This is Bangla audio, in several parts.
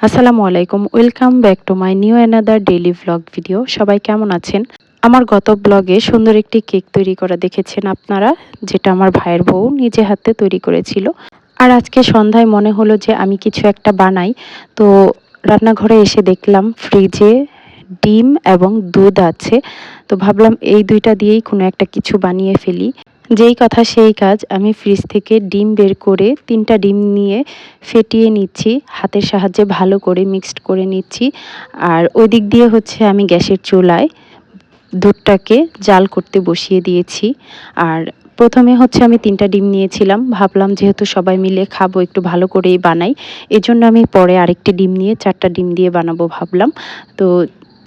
আসসালামু আলাইকুম, welcome back to my new another daily vlog video. সবাই কেমন আছেন? আমার গত ব্লগে সুন্দর একটি কেক তৈরি করা দেখেছেন আপনারা, যেটা আমার ভাইয়ের বউ নিজে হাতে তৈরি করেছিল। আর আজকে সন্ধ্যায় মনে হলো যে আমি কিছু একটা বানাই। তো রান্নাঘরে এসে দেখলাম ফ্রিজে ডিম এবং দুধ আছে। তো ভাবলাম এই দুইটা দিয়েই কোনো একটা কিছু বানিয়ে ফেলি। যেই কথা সেই কাজ, আমি ফ্রিজ থেকে ডিম বের করে ৩টা ডিম নিয়ে ফেটিয়ে নিচ্ছি, হাতের সাহায্যে ভালো করে মিক্সড করে নিচ্ছি। আর ওই দিক দিয়ে হচ্ছে আমি গ্যাসের চুলায় দুধটাকে জাল করতে বসিয়ে দিয়েছি। আর প্রথমে হচ্ছে আমি ৩টা ডিম নিয়েছিলাম, ভাবলাম যেহেতু সবাই মিলে খাবো একটু ভালো করেই বানাই, এজন্য আমি পরে আরেকটি ডিম নিয়ে ৪টা ডিম দিয়ে বানাবো ভাবলাম। তো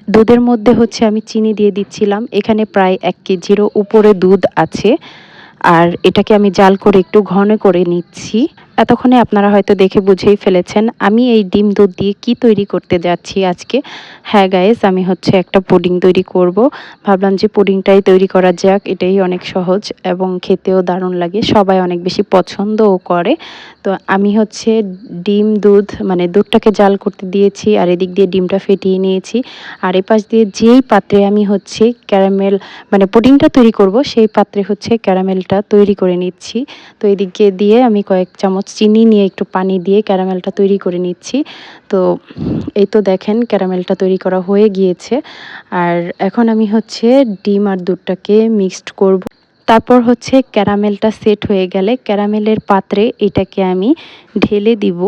দুধের মধ্যে হচ্ছে আমি চিনি দিয়ে দিচ্ছিলাম, এখানে প্রায় ১ কেজিরও উপরে দুধ আছে। আর এটাকে আমি জাল করে একটু ঘন করে নিচ্ছি। এতক্ষণে আপনারা হয়তো দেখে বুঝেই ফেলেছেন আমি এই ডিম দুধ দিয়ে কি তৈরি করতে যাচ্ছি আজকে। হ্যাঁ গাইস, আমি হচ্ছে একটা পুডিং তৈরি করব। ভাবলাম যে পুডিংটাই তৈরি করা যাক, এটাই অনেক সহজ এবং খেতেও দারুণ লাগে, সবাই অনেক বেশি পছন্দও করে। তো আমি হচ্ছে ডিম দুধ মানে দুধটাকে জাল করতে দিয়েছি, আর এদিক দিয়ে ডিমটা ফেটিয়ে নিয়েছি। আর এপাশ দিয়ে যেই পাত্রে আমি হচ্ছে ক্যারামেল মানে পুডিংটা তৈরি করব সেই পাত্রে হচ্ছে ক্যারামেলটা তৈরি করে নিচ্ছি। তো এদিকে দিয়ে আমি কয়েক চামচ চিনি নিয়ে একটু পানি দিয়ে ক্যারামেলটা তৈরি করে নিচ্ছি। তো এই তো দেখেন ক্যারামেলটা তৈরি করা হয়ে গিয়েছে। আর এখন আমি হচ্ছে ডিম আর দুধটাকে মিক্সড করব। তারপর হচ্ছে ক্যারামেলটা সেট হয়ে গেলে ক্যারামেলের পাত্রে এটাকে আমি ঢেলে দিব।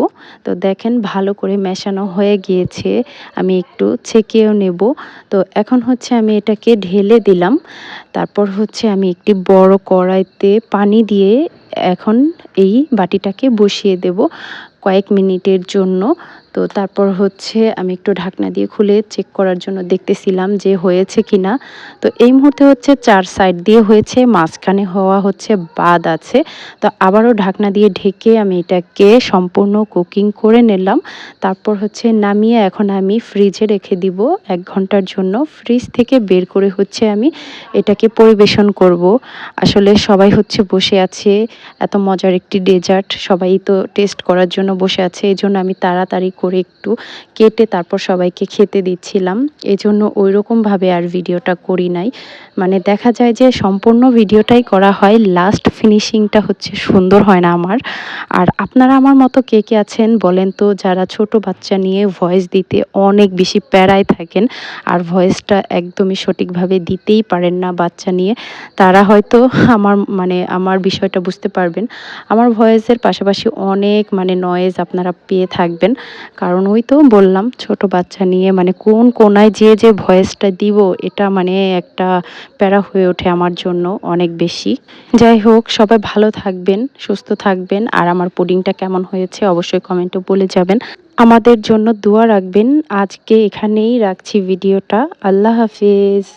তো দেখেন ভালো করে মেশানো হয়ে গিয়েছে, আমি একটু ছেঁকেও নেব। তো এখন হচ্ছে আমি এটাকে ঢেলে দিলাম। তারপর হচ্ছে আমি একটি বড় কড়াইতে পানি দিয়ে এখন এই বাটিটাকে বসিয়ে দেব কয়েক মিনিটের জন্য। তো তারপর হচ্ছে আমি একটু ঢাকনা দিয়ে খুলে চেক করার জন্য দেখতেছিলাম যে হয়েছে কিনা। তো এই মুহূর্তে হচ্ছে ৪ সাইড দিয়ে হয়েছে, মাঝখানে হওয়া হচ্ছে বাদ আছে। তো আবারও ঢাকনা দিয়ে ঢেকে আমি এটাকে সম্পূর্ণ কুকিং করে নিলাম। তারপর হচ্ছে নামিয়ে এখন আমি ফ্রিজে রেখে দিব ১ ঘন্টার জন্য। ফ্রিজ থেকে বের করে হচ্ছে আমি এটাকে পরিবেশন করব। আসলে সবাই হচ্ছে বসে আছে, এত মজার একটি ডেজার্ট সবাই তো টেস্ট করার জন্য বসে আছে, এজন্য আমি তাড়াতাড়ি করে একটু কেটে তারপর সবাইকে খেতে দিচ্ছিলাম। এজন্য ওইরকমভাবে আর ভিডিওটা করি নাই। মানে দেখা যায় যে সম্পূর্ণ ভিডিওটাই করা হয়, লাস্ট ফিনিশিংটা হচ্ছে সুন্দর হয় না আমার। আর আপনারা আমার মতো কে কে আছেন বলেন তো, যারা ছোট বাচ্চা নিয়ে ভয়েস দিতে অনেক বেশি প্যারায় থাকেন আর ভয়েসটা একদমই সঠিকভাবে দিতেই পারেন না বাচ্চা নিয়ে, তারা হয়তো আমার বিষয়টা বুঝতে পারবেন। আমার ভয়েসের পাশাপাশি অনেক নয়েজ আপনারা পেয়ে থাকবেন, কারণ ওই তো বললাম ছোট বাচ্চা নিয়ে কোন কোনায় যে ভয়েসটা দিব এটা একটা প্যারা হয়ে ওঠে আমার জন্য অনেক বেশি। যাই হোক, সবাই ভালো থাকবেন, সুস্থ থাকবেন, আর আমার পুডিংটা কেমন হয়েছে অবশ্যই কমেন্টে বলে যাবেন। আমাদের জন্য দোয়া রাখবেন। আজকে এখানেই রাখছি ভিডিওটা। আল্লাহ হাফেজ।